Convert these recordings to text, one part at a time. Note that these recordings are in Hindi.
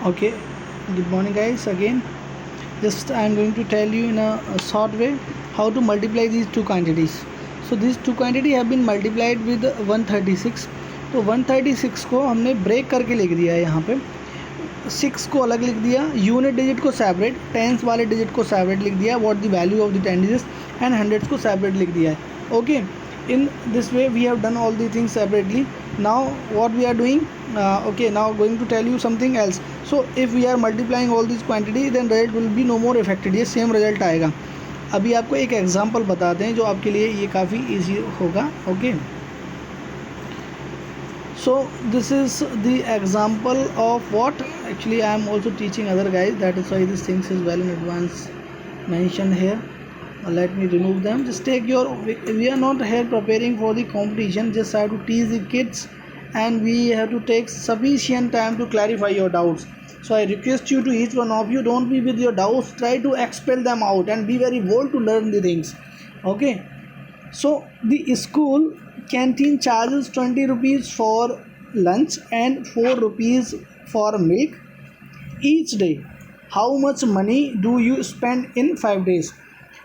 Okay, good morning guys again. Just I am going to tell you in a short way how to multiply these two quantities. So these two quantity have been multiplied with 136. तो 136 को हमने ब्रेक करके लिख दिया है यहाँ पे. 6 को अलग लिख दिया, यूनिट डिजिट को सेपरेट, टेंस वाले डिजिट को सेपरेट लिख दिया, what the value of the 10 digits and hundreds को सेपरेट लिख दिया है. Okay, in this way we have done all the things separately. Now what we are doing, okay, now going to tell you something else. So if we are multiplying all these quantity then result will be no more affected, ये सेम रिजल्ट आएगा. अभी आपको एक एग्जांपल बताते हैं जो आपके लिए ये काफ़ी इजी होगा. Okay, so this is the example of what actually I am also teaching other guys, that is why this things is well in advance mentioned here. Let me remove them. Just take your, we are not here preparing for the competition, just have to teach the kids and we have to take sufficient time to clarify your doubts. So I request you to each one of you, don't be with your doubts, try to expel them out and be very bold to learn the things. Okay, so the school canteen charges 20 rupees for lunch and 4 rupees for milk each day. How much money do you spend in 5 days?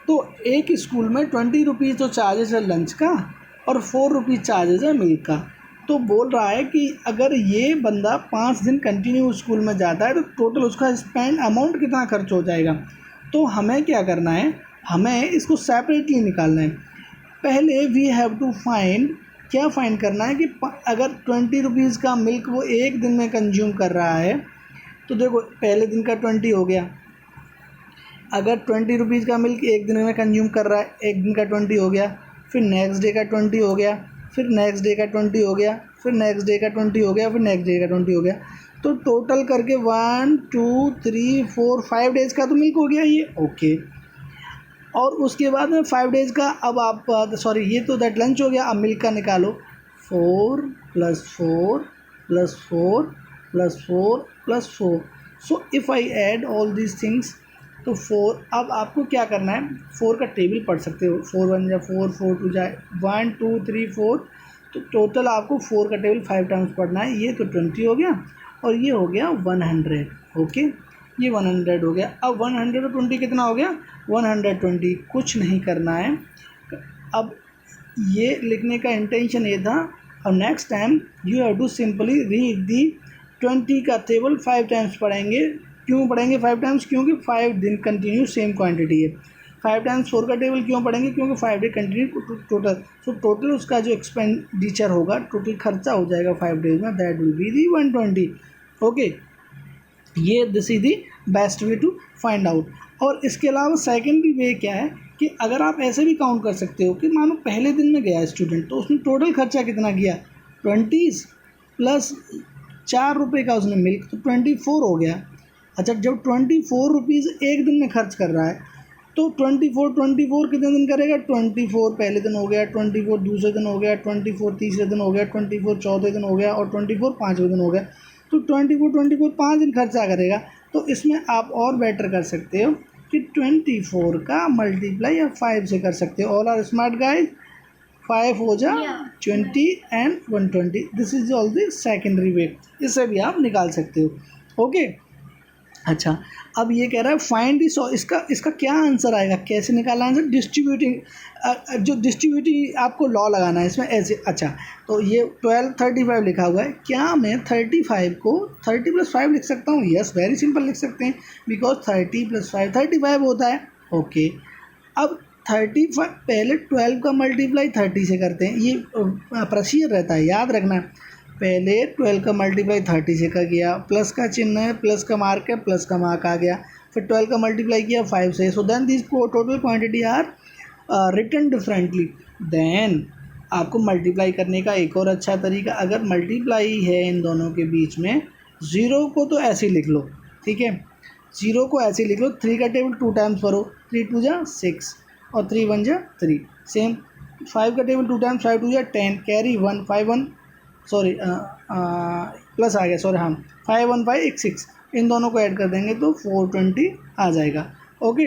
तो एक स्कूल में 20 रुपीज़ तो चार्जेस है लंच का और 4 रुपीज़ चार्जेस है मिल्क का. तो बोल रहा है कि अगर ये बंदा 5 दिन कंटिन्यू स्कूल में जाता है तो टोटल उसका स्पेंड अमाउंट कितना खर्च हो जाएगा. तो हमें क्या करना है, हमें इसको सेपरेटली निकालना है. पहले वी हैव टू फाइंड, क्या फाइंड करना है कि अगर 20 रुपीज़ का मिल्क वो एक दिन में कंज्यूम कर रहा है तो देखो पहले दिन का 20 हो गया. अगर 20 रुपीज़ का मिल्क एक दिन में कंज्यूम कर रहा है, एक दिन का 20 हो गया, फिर नेक्स्ट डे का 20 हो गया, फिर नेक्स्ट डे का 20 हो गया, फिर नेक्स्ट डे का 20 हो गया, फिर नेक्स्ट डे का 20 हो गया. तो टोटल करके 1 2 3 4 5 डेज़ का तो मिल्क हो गया ये. ओके, और उसके बाद में 5 डेज़ का, अब आप सॉरी ये तो दैट लंच हो गया. अब मिल्क का निकालो, 4 + 4 + 4 + 4 + 4. So if I add all these things तो 4. अब आपको क्या करना है, 4 का टेबल पढ़ सकते हो. 4 1 = 4, 4 2 = 1 2 3 4. तो टोटल आपको 4 का टेबल 5 टाइम्स पढ़ना है. ये तो 20 हो गया और ये हो गया 100. ओके, ये 100 हो गया. अब 120 कितना हो गया, 120. कुछ नहीं करना है. अब ये लिखने का इंटेंशन ये था. और next time you have to simply read the 20 का टेबल 5 टाइम्स पढ़ेंगे. क्यों पढ़ेंगे 5 टाइम्स, क्योंकि 5 दिन कंटिन्यू सेम क्वांटिटी है. 5 टाइम्स 4 का टेबल क्यों पढ़ेंगे, क्योंकि 5 day continue total. So total उसका जो एक्सपेंडिचर होगा, टोटल खर्चा हो जाएगा 5 डेज में, that will be the 120. Okay, ये this is the best way to find out. और इसके अलावा सेकेंडरी वे क्या है कि अगर आप ऐसे भी काउंट कर सकते हो कि मानो पहले दिन में गया स्टूडेंट तो उसने टोटल खर्चा कितना किया, 20 प्लस 4 रुपये का उसने मिल्क, तो 24 हो गया. अच्छा, जब 24 रुपीज़ एक दिन में खर्च कर रहा है तो 24 कितने दिन करेगा, 24 पहले दिन हो गया, 24 दूसरे दिन हो गया, 24 तीसरे दिन हो गया, 24 चौथे दिन हो गया और 24 पाँचवें दिन हो गया. तो 24 5 दिन खर्चा करेगा. तो इसमें आप और बेटर कर सकते हो कि 24 का मल्टीप्लाई आप 5 से कर सकते हो. ऑल आर स्मार्ट गाइज, 5 हो जा 20 and 120. This is all the secondary way, इससे भी आप निकाल सकते हो. ओके, अच्छा, अब ये कह रहा है फाइंड दिस. इसका क्या आंसर आएगा, कैसे निकालना आंसर, डिस्ट्रीब्यूटिंग. जो डिस्ट्रीब्यूटिंग आपको लॉ लगाना है इसमें ऐसे. अच्छा, तो ये 12 35 लिखा हुआ है. क्या मैं 35 को 30 + 5 लिख सकता हूँ? यस, वेरी सिंपल लिख सकते हैं, बिकॉज 30 + 5 35 होता है. ओके, अब 35 पहले 12 का मल्टीप्लाई 30 से करते हैं. ये प्रोसीजर रहता है, याद रखना. पहले 12 का मल्टीप्लाई 30 से का किया, प्लस का चिन्ह है, प्लस का मार्क है, प्लस का मार्क आ गया. फिर 12 का मल्टीप्लाई किया 5 से. So then this total quantity are written differently. Then आपको मल्टीप्लाई करने का एक और अच्छा तरीका, अगर मल्टीप्लाई है इन दोनों के बीच में, 0 को तो ऐसे ही लिख लो. ठीक है, 0 को ऐसे लिख लो. 3 का टेबल 2 टाइम्स पढ़ो, 3 2 = 6 और 3 1 = 3. सेम 5 का table 2 times, 5 2 = 10, carry 1 5 1 sorry plus आ गया, सॉरी हाँ, 5 1 5 1 6. इन दोनों को ऐड कर देंगे तो 420 आ जाएगा. ओके,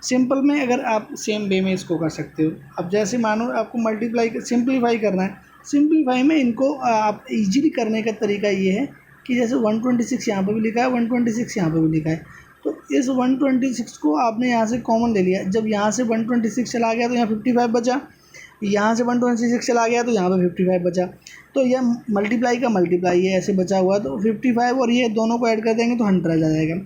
सिंपल में अगर आप सेम वे में इसको कर सकते हो. अब जैसे मानो आपको मल्टीप्लाई सिंप्लीफाई करना है, सिंप्लीफाई में इनको आप इजीली करने का तरीका ये है कि जैसे 126 यहाँ पे भी लिखा है, 126 यहाँ पे भी लिखा है, तो इस 126 को आपने यहाँ से कॉमन ले लिया। जब यहाँ से 126 चला गया तो यहाँ 55 बचा, यहाँ से 126 चला गया तो यहाँ पे 55 बचा। तो यह मल्टीप्लाई का मल्टीप्लाई है, ऐसे बचा हुआ, तो 55 और ये दोनों को ऐड कर देंगे तो 100 आ जाएगा।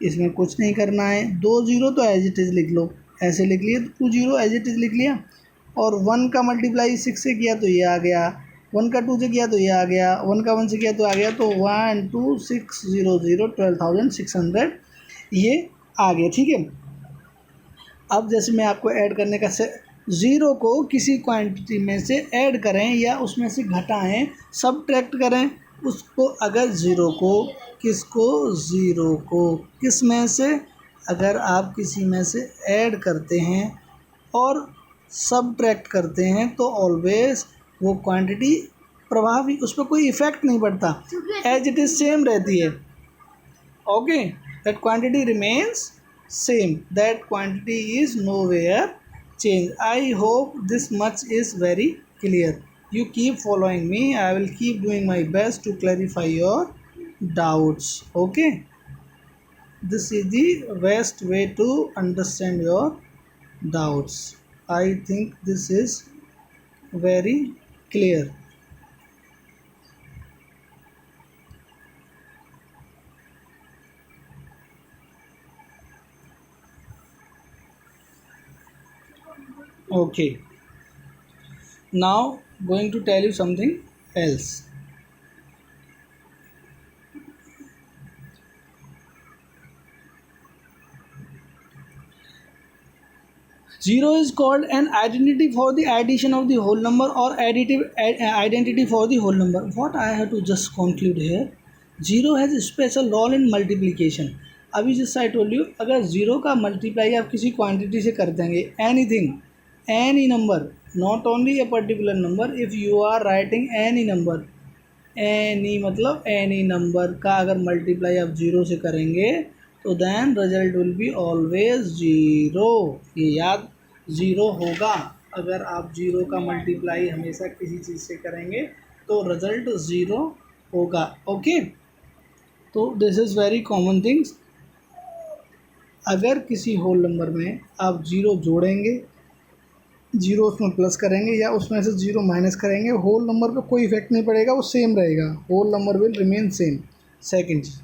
इसमें कुछ नहीं करना है, 2 0 तो एज इट इज़ लिख लो, ऐसे लिख लिए, 2 0 एज इट इज़ लिख लिया। और 1 का मल्टीप्लाई 6 से किया तो ये आ गया, 1 का 2 से किया तो ये आ गया, 1 का 1 से किया तो आ गया, तो 1 2 6 0 0 12,600 ये आ गया। ठीक है, अब जैसे मैं आपको ऐड करने का ज़ीरो को किसी क्वांटिटी में से ऐड करें या उसमें से घटाएं, सबट्रैक्ट करें उसको, अगर ज़ीरो को ज़ीरो को किस में से, अगर आप किसी में से ऐड करते हैं और सबट्रैक्ट करते हैं तो ऑलवेज वो क्वांटिटी प्रभावी, उस पर कोई इफ़ेक्ट नहीं पड़ता, एज इट इज़ सेम रहती है। Okay, that quantity remains same, that quantity is nowhere change. I hope this much is very clear. You keep following me, I will keep doing my best to clarify your doubts. Okay, this is the best way to understand your doubts. I think this is very clear. Okay, now going to tell you something else. Zero is called an identity for the addition of the whole number or additive identity for the whole number. What I have to just conclude here, zero has a special role in multiplication. अभी जैसे I told you, अगर ज़ीरो का मल्टीप्लाई आप किसी क्वांटिटी से कर देंगे, anything, any number, not only a particular number, if you are writing any number, any मतलब any number का अगर मल्टीप्लाई आप ज़ीरो से करेंगे तो then result will be always zero. ये याद, ज़ीरो होगा। अगर आप ज़ीरो का मल्टीप्लाई हमेशा किसी चीज़ से करेंगे तो रिजल्ट ज़ीरो होगा। ओके, तो this is very common things. अगर किसी होल नंबर में आप ज़ीरो जोड़ेंगे, ज़ीरो उसमें प्लस करेंगे या उसमें से ज़ीरो माइनस करेंगे, होल नंबर पे कोई इफेक्ट नहीं पड़ेगा, वो सेम रहेगा, whole number will remain same. Second चीज़,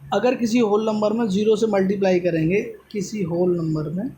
अगर किसी होल नंबर में ज़ीरो से मल्टीप्लाई करेंगे, किसी होल नंबर में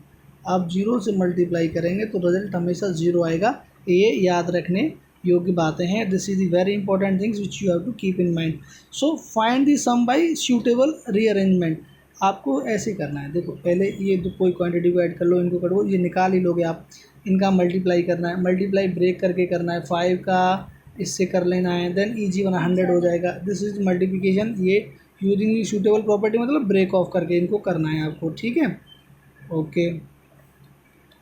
आप ज़ीरो से मल्टीप्लाई करेंगे तो रिजल्ट हमेशा ज़ीरो आएगा। ये याद रखने योग्य बातें हैं। This is the very important things which you have to keep in mind. So find the sum by suitable rearrangement. आपको ऐसे करना है, देखो पहले ये दो कोई क्वांटिटी को ऐड कर लो, इनको करो, ये निकाल ही लोगे आप, इनका मल्टीप्लाई करना है, मल्टीप्लाई ब्रेक करके करना है, 5 का इससे कर लेना है, देन ईजी बना 100 हो जाएगा। This is multiplication. ये यूजिंग सूटेबल प्रॉपर्टी मतलब ब्रेक ऑफ करके इनको करना है आपको। ठीक है, ओके।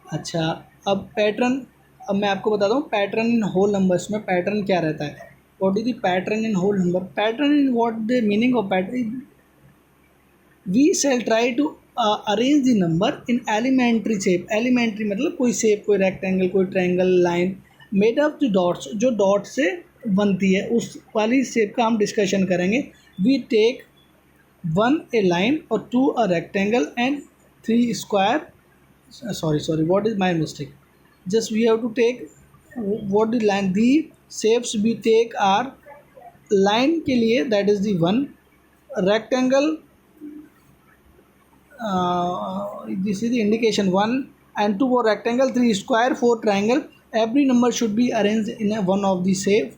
अच्छा, अब पैटर्न, अब मैं आपको बताता हूँ पैटर्न इन होल नंबर्स में पैटर्न क्या रहता है। What is the pattern in whole number? Pattern in what the meaning of pattern? We shall try to arrange the number in elementary shape. Elementary मतलब कोई शेप, कोई रेक्टेंगल, कोई triangle, line made up the dots, जो डॉट से बनती है उस वाली शेप का हम डिस्कशन करेंगे। We take 1 a line और 2 a rectangle and 3 square. Sorry, what is my mistake? Just we have to take what the line, the shapes we take are line के लिए that is the 1, rectangle, this is the indication 1 and 2 for rectangle, 3 square, 4 triangle. Every number should be arranged in one of the shape.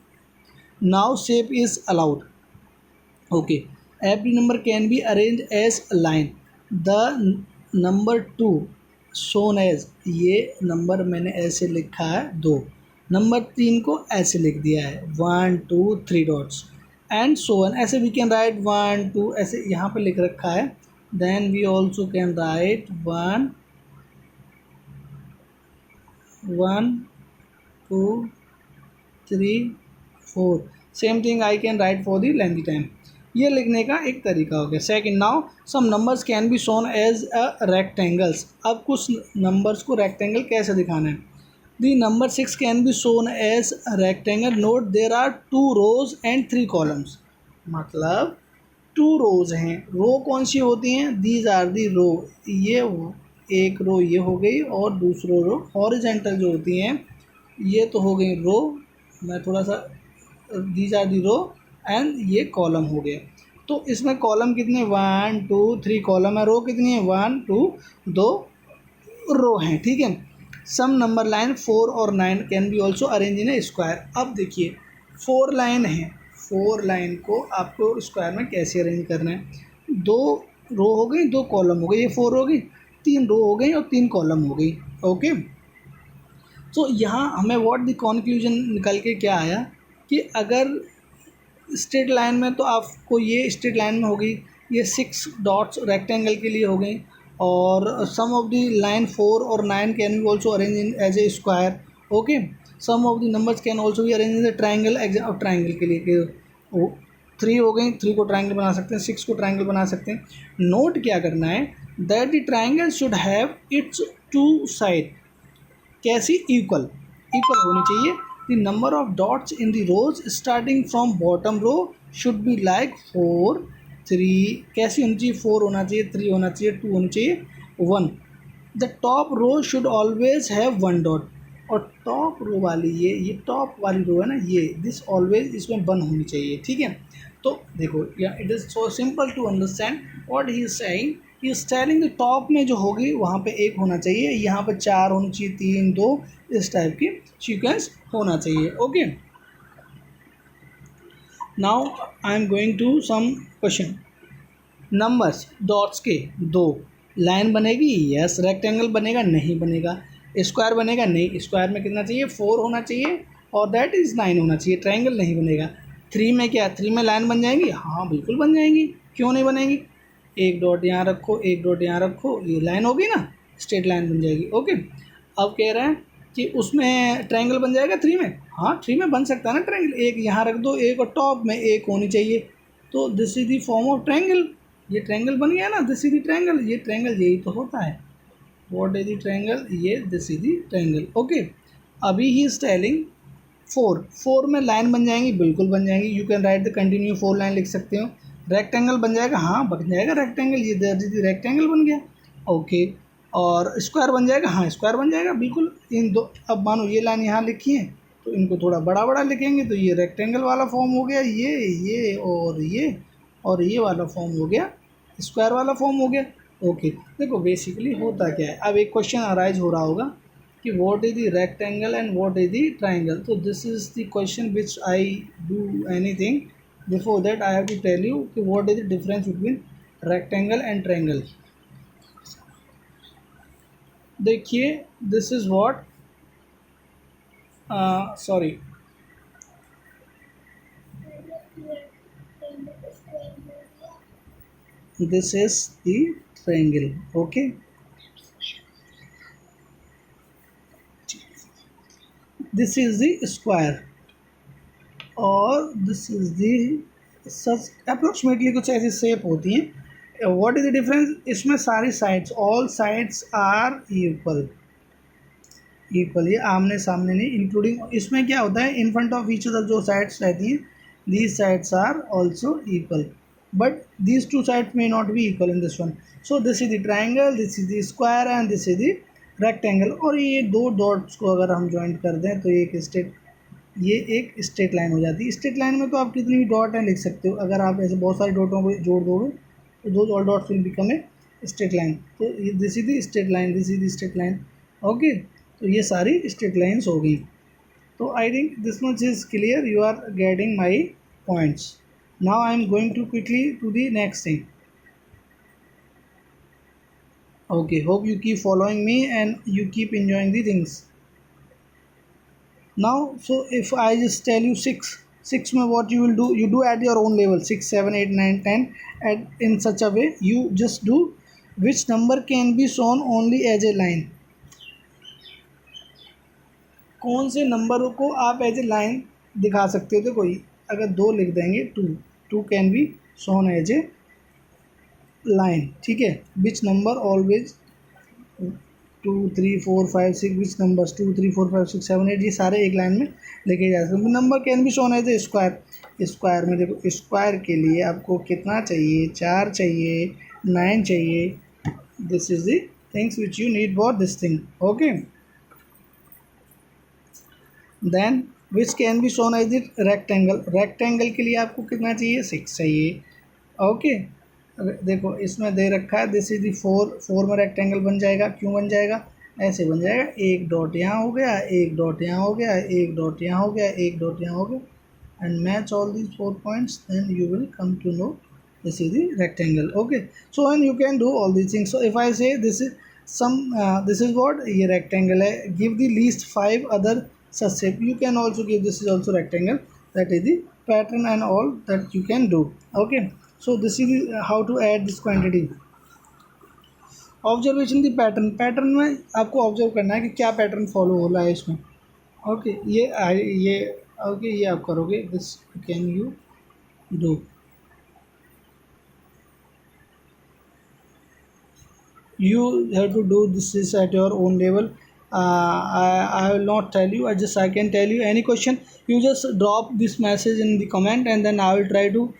Now shape is allowed. Okay, every number can be arranged as a line. The number 2 shown as, ये नंबर मैंने ऐसे लिखा है 2, नंबर 3 को ऐसे लिख दिया है 1 2 3 डॉट्स एंड सो ऑन। ऐसे वी कैन राइट 1 2 ऐसे यहाँ पे लिख रखा है। Then we also can write 1 2 3 4। Same thing I can write for the lengthy time. ये लिखने का एक तरीका हो गया। Second, now some numbers can be shown as a rectangles. अब कुछ नंबर्स को रेक्टेंगल कैसे दिखाना है? The number 6 can be shown as a rectangle. Note there are 2 rows and 3 columns. मतलब 2 रोज हैं। रो कौन सी होती हैं? दीज आर दी रो। ये एक रो ये हो गई और दूसरो रो हॉरिजेंटल जो होती हैं ये तो हो गई रो। मैं थोड़ा सा these are the row and ये कॉलम हो गया। तो इसमें कॉलम कितने? 1 2 3 कॉलम है। रो कितनी है? 1 2 2 रो हैं। ठीक है। सम नंबर लाइन 4 और 9 can be also arrange in A square. अब देखिए 4 लाइन है, 4 लाइन को आपको स्क्वायर में कैसे अरेंज करना है? 2 रो हो गई, 2 कॉलम हो गई, ये 4 हो गई, 3 रो हो गई और 3 कॉलम हो गई। ओके। तो यहाँ हमें व्हाट द कंक्लूजन निकल के क्या आया कि अगर स्ट्रेट लाइन में तो आपको ये स्ट्रेट लाइन में हो गई, ये 6 डॉट्स रेक्टेंगल के लिए हो गई, और सम ऑफ द लाइन 4 और 9 can be also arrange in as a square. Okay. Some of the numbers can also be arrange in the triangle. अब ट्राइंगल के लिए वो 3 हो गई, 3 को ट्राइंगल बना सकते हैं, 6 को ट्राइंगल बना सकते हैं। नोट क्या करना है? That the triangle should have its 2 side कैसी? इक्वल होनी चाहिए। The number of dots in the rows starting from bottom row should be like 4 3 कैसी होनी चाहिए? 4 होना चाहिए, 3 होना चाहिए, 2 होनी चाहिए, 1। The top row should always have 1 dot. और टॉप रो वाली ये टॉप वाली रो है ना, ये दिस ऑलवेज इसमें 1 होनी चाहिए। ठीक है। तो देखो या it is so simple to understand what he is saying. He is telling the top में जो होगी वहाँ पे 1 होना चाहिए, यहाँ पे 4 होनी चाहिए, 3 2 इस टाइप की सीक्वेंस होना चाहिए। Okay. Now I am going to sum question. Numbers dots के 2 लाइन बनेगी? यस। रेक्टेंगल बनेगा? नहीं बनेगा। स्क्वायर बनेगा? नहीं। स्क्वायर में कितना चाहिए? 4 होना चाहिए और दैट इज़ 9 होना चाहिए। ट्राइंगल नहीं बनेगा। 3 में क्या? 3 में लाइन बन जाएंगी? हाँ बिल्कुल बन जाएंगी, क्यों नहीं बनेगी? एक डॉट यहाँ रखो, एक डॉट यहाँ रखो, ये लाइन होगी ना, स्ट्रेट लाइन बन जाएगी। ओके। अब कह रहे हैं कि उसमें ट्राइंगल बन जाएगा 3 में? हाँ 3 में बन सकता है ना ट्राइंगल। एक यहाँ रख दो, एक और टॉप में एक होनी चाहिए, तो this is the form of triangle. ये ट्राइंगल बन गया ना, दिस इज द ट्राइंगल। ये ट्राइंगल यही तो होता है। What is the triangle? ये this is the triangle. Okay. अभी ही इज टेलिंग 4 में लाइन बन जाएंगी? बिल्कुल बन जाएंगी। You can write the continue 4 line लिख सकते हो। रेक्टेंगल बन जाएगा? हाँ बन जाएगा रेक्टेंगल, ये रेक्टेंगल बन गया। ओके। और स्क्वायर बन जाएगा? हाँ स्क्वायर बन जाएगा बिल्कुल। इन दो, अब मानो ये लाइन यहाँ लिखी है तो इनको थोड़ा बड़ा बड़ा लिखेंगे तो ये रेक्टेंगल वाला फॉर्म हो गया, ये और ये वाला फॉर्म हो गया, स्क्वायर वाला फॉर्म हो गया। ओके। देखो बेसिकली होता क्या है, अब एक क्वेश्चन अराइज हो रहा होगा कि what is the rectangle and what is the triangle. तो this is the question which I do anything before that I have to tell you कि what is the difference between rectangle and triangle. देखिए this is what sorry this is the triangle. Okay. This is the square और this is the such approximately कुछ ऐसी शेप होती हैं। what is the difference? इसमें सारी sides all sides are equal, ये आमने सामने नहीं, इंक्लूडिंग इसमें क्या होता है in front of each other जो साइड्स रहती हैं these sides are also equal but these two sides may not be equal in this one. So this is the triangle, this is the square and this is the rectangle। और ये दो डॉट्स को अगर हम ज्वाइंट कर दें तो ये एक स्ट्रेट लाइन हो जाती है। स्ट्रेट लाइन में तो आप कितनी भी डॉट हैं लिख सकते हो, अगर आप ऐसे बहुत सारे डॉटों को जोड़ दोगे तो दो all dots will become a straight line. तो this is the straight line, this is the straight line. Okay. तो ये सारी स्ट्रेट लाइन्स हो गई। तो I think this much is clear, you are getting my points. Now I am going to quickly to the next thing. Okay, hope you keep following me and you keep enjoying the things. Now so if I just tell you 6 में what you will do, you do at your own level 6 7 8 9 10 at in such a way you just do which number can be shown only as a line। कौन से नंबर को आप एज ए लाइन दिखा सकते हो? तो कोई अगर 2 लिख देंगे 2 can be shown as a line. ठीक है। Which number always 2 3 4 5 6 which numbers 2 3 4 5 6 7 8 ये सारे एक लाइन में लेके जा सकते हैं। Number can be shown as a square. Square में देखो स्क्वायर के लिए आपको कितना चाहिए, 4 चाहिए, 9 चाहिए। This is the things which you need for this thing. Okay, then which can be shown as it rectangle. Rectangle के लिए आपको कितना चाहिए, 6 चाहिए। ओके, देखो इसमें दे रखा है दिस इज दी 4 में रेक्टेंगल बन जाएगा। क्यों बन जाएगा, ऐसे बन जाएगा, एक डॉट यहाँ हो गया, एक डॉट यहाँ हो गया, एक डॉट यहाँ हो गया, एक डॉट यहाँ हो गया and match all these 4 points, then you will come to know this is the rectangle. Okay, so and you can do all these things. So if I say this is this is what, ये रेक्टेंगल है, give the least 5 other such shape, you can also give this is also rectangle, that is the pattern and all that you can do. Okay, so this is how to add this quantity. Observation the pattern, pattern में आपको ऑब्जर्व करना है कि क्या पैटर्न फॉलो हो रहा है इसमें। ओके, ये ओके ये आप करोगे, this can you do. You have to do this is at your own level. I will not tell you, I can tell you any question, you just drop this message in the comment and then I will try to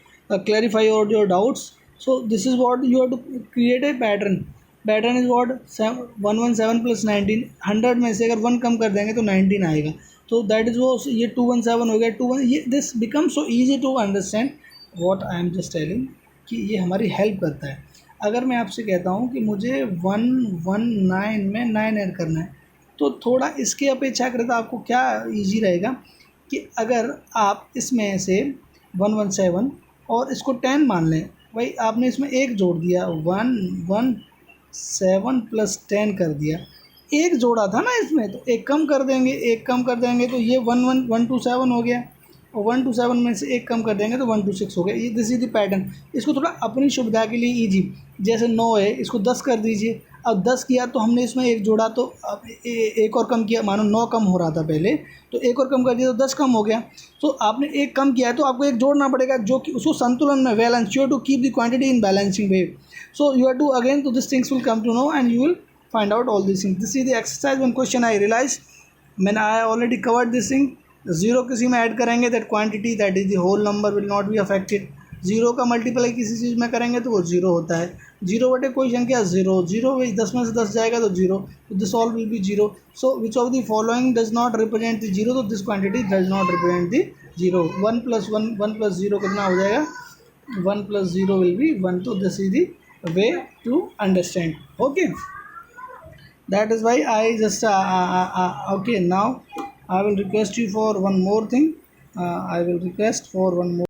clarify all your doubts. So this is what you have to create a pattern. Pattern is what 117 plus 19, 100 में से अगर 1 कम कर देंगे तो 19 आएगा। तो दैट इज़ वो ये 217 हो गया, 21 ये this become so easy to understand what I am just telling, कि ये हमारी हेल्प करता है। अगर मैं आपसे कहता हूँ कि मुझे 119 में 9 ऐड करना है, तो थोड़ा इसकी अपेक्षा करें तो आपको क्या इजी रहेगा कि अगर आप इसमें से 117 और इसको 10 मान लें, भाई आपने इसमें एक जोड़ दिया, 117 प्लस 10 कर दिया, एक जोड़ा था ना इसमें, तो एक कम कर देंगे, एक कम कर देंगे तो ये 127 हो गया, और 127 में से एक कम कर देंगे तो 126 हो गया। ये दिस इज द पैटर्न। इसको थोड़ा अपनी सुविधा के लिए ईजी, जैसे 9 है इसको 10 कर दीजिए, अब 10 किया तो हमने इसमें एक जोड़ा, तो अब एक और कम किया, मानो 9 कम हो रहा था पहले, तो एक और कम कर दिया तो 10 कम हो गया। तो आपने एक कम किया है तो आपको एक जोड़ना पड़ेगा जो कि उसको संतुलन में, balance, you have to keep the quantity in balancing way. So you have to again, तो this things will come to know and you will find out all these things. This is the exercise one question I realized when I already covered this thing. ज़ीरो किसी में ऐड करेंगे that quantity that is the whole number will not be affected. Zero का मल्टीप्लाई किसी चीज़ में करेंगे तो वो ज़ीरो होता है। जीरो बटे कोई संख्या ज़ीरो, जीरो भाई 10 में से 10 जाएगा तो ज़ीरो, तो this all will be zero. So which of the following does not represent the zero, तो this quantity does not represent the zero. 1 + 1 1 + 0 कितना हो जाएगा, 1 + 0 विल बी 1। तो this is the way to understand. Okay, that is why I just okay, now I will request you for one more thing. I will request for one more